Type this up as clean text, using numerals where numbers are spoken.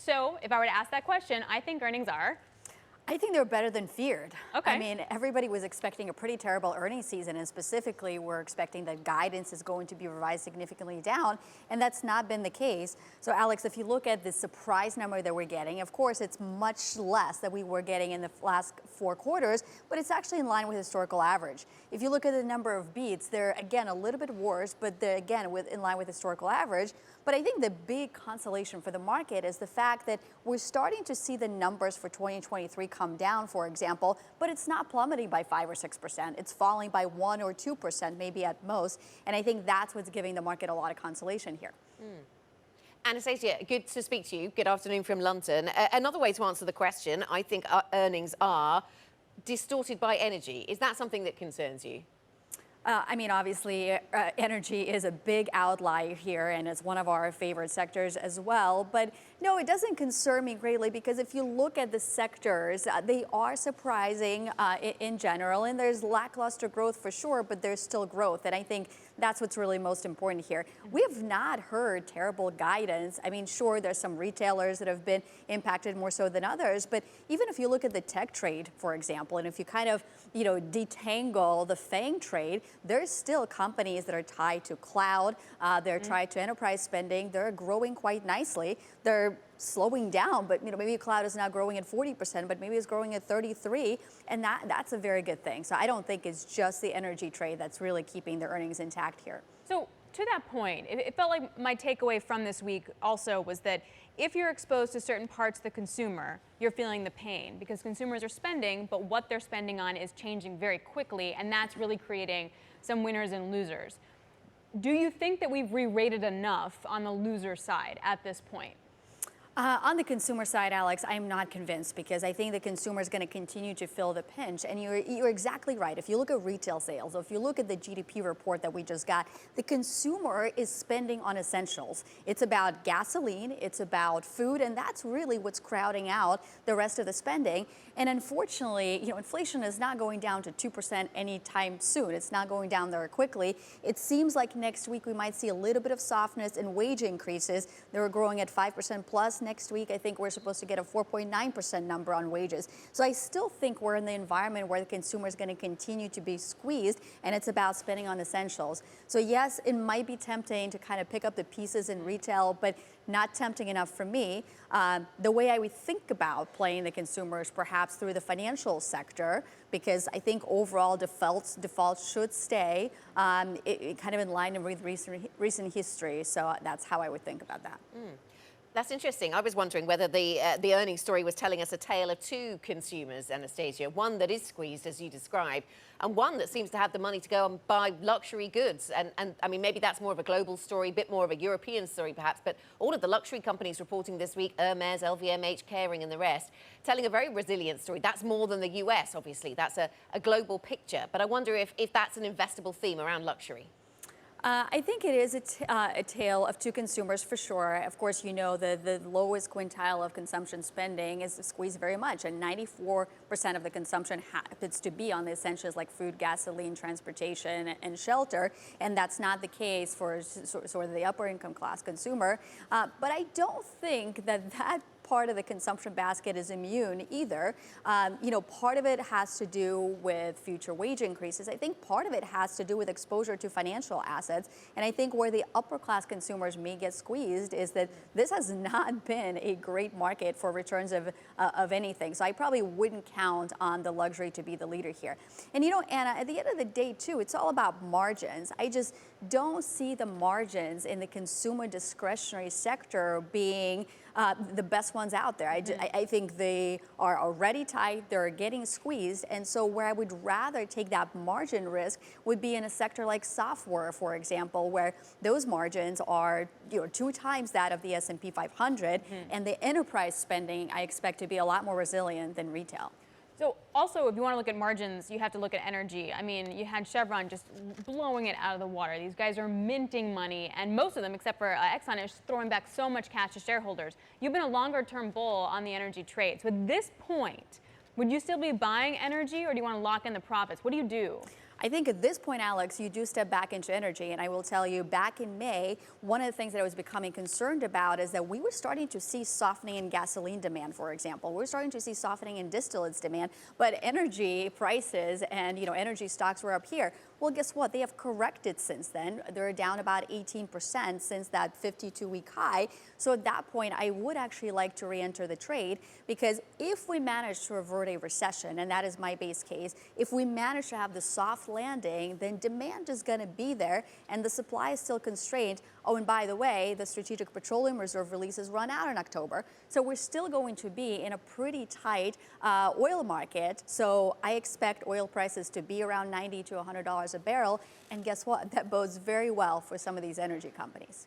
So if I were to ask that question, I think earnings are. I think they're better than feared. Okay. I mean, everybody was expecting a pretty terrible earnings season, and specifically, we're expecting that guidance is going to be revised significantly down, and that's not been the case. So, Alex, if you look at the surprise number that we're getting, of course, it's much less than we were getting in the last 4 quarters, but it's actually in line with historical average. If you look at the number of beats, they're, again, a little bit worse, but they're, again, in line with historical average. But I think the big consolation for the market is the fact that we're starting to see the numbers for 2023 come down, for example, but it's not plummeting by 5 or 6%. It's falling by 1 or 2%, maybe at most. And I think that's what's giving the market a lot of consolation here. Anastasia, good to speak to you. Good afternoon from London. Another way to answer the question, I think earnings are distorted by energy. Is that something that concerns you? I mean, obviously, energy is a big outlier here, and it's one of our favorite sectors as well. But no, it doesn't concern me greatly because if you look at the sectors, they are surprising in general, and there's lackluster growth for sure, but there's still growth. And I think that's what's really most important here. We have not heard terrible guidance. I mean, sure, there's some retailers that have been impacted more so than others, but even if you look at the tech trade, for example, and if you kind of, detangle the FANG trade, there's still companies that are tied to cloud, they're tied to enterprise spending, they're growing quite nicely. They're slowing down, but maybe cloud is now growing at 40%, but maybe it's growing at 33%, and that's a very good thing. So I don't think it's just the energy trade that's really keeping the earnings intact here. So to that point, it felt like my takeaway from this week also was that if you're exposed to certain parts of the consumer, you're feeling the pain because consumers are spending, but what they're spending on is changing very quickly, and that's really creating some winners and losers. Do you think that we've re-rated enough on the loser side at this point? On the consumer side, Alex, I'm not convinced because I think the consumer is going to continue to feel the pinch. And you're exactly right. If you look at retail sales, or if you look at the GDP report that we just got, the consumer is spending on essentials. It's about gasoline, it's about food, and that's really what's crowding out the rest of the spending. And unfortunately, inflation is not going down to 2% anytime soon. It's not going down there quickly. It seems like next week we might see a little bit of softness in wage increases. They were growing at 5% plus. Next week, I think we're supposed to get a 4.9% number on wages. So I still think we're in the environment where the consumer is going to continue to be squeezed, and it's about spending on essentials. So yes, it might be tempting to kind of pick up the pieces in retail, but not tempting enough for me. The way I would think about playing the consumer is perhaps through the financial sector, because I think overall defaults should stay kind of in line with recent history. So that's how I would think about that. That's interesting. I was wondering whether the earnings story was telling us a tale of two consumers, Anastasia. One that is squeezed, as you described, and one that seems to have the money to go and buy luxury goods. And I mean, maybe that's more of a global story, a bit more of a European story, perhaps. But all of the luxury companies reporting this week, Hermes, LVMH, Kering, and the rest, telling a very resilient story. That's more than the US, obviously. That's a global picture. But I wonder if that's an investable theme around luxury. I think it is a tale of two consumers for sure. Of course, the lowest quintile of consumption spending is squeezed very much, and 94% of the consumption happens to be on the essentials like food, gasoline, transportation, and shelter, and that's not the case for sort of the upper income class consumer. But I don't think that part of the consumption basket is immune either. Part of it has to do with future wage increases. I think part of it has to do with exposure to financial assets. And I think where the upper class consumers may get squeezed is that this has not been a great market for returns of anything. So I probably wouldn't count on the luxury to be the leader here. And Anna, at the end of the day too, it's all about margins. I just don't see the margins in the consumer discretionary sector being the best ones out there. I think they are already tight, they're getting squeezed, and so where I would rather take that margin risk would be in a sector like software, for example, where those margins are 2 times that of the S&P 500, and the enterprise spending I expect to be a lot more resilient than retail. So also, if you want to look at margins, you have to look at energy. I mean, you had Chevron just blowing it out of the water. These guys are minting money, and most of them, except for Exxon, is throwing back so much cash to shareholders. You've been a longer-term bull on the energy trade. So at this point, would you still be buying energy, or do you want to lock in the profits? What do you do? I think at this point, Alex, you do step back into energy. And I will tell you, back in May, one of the things that I was becoming concerned about is that we were starting to see softening in gasoline demand, for example. We're starting to see softening in distillates demand, but energy prices and energy stocks were up here. Well, guess what? They have corrected since then. They're down about 18% since that 52-week high. So at that point, I would actually like to re-enter the trade, because if we manage to avert a recession, and that is my base case, if we manage to have the soft landing, then demand is going to be there and the supply is still constrained. Oh, and by the way, the Strategic Petroleum Reserve releases run out in October. So we're still going to be in a pretty tight oil market. So I expect oil prices to be around $90 to $100 a barrel. And guess what? That bodes very well for some of these energy companies.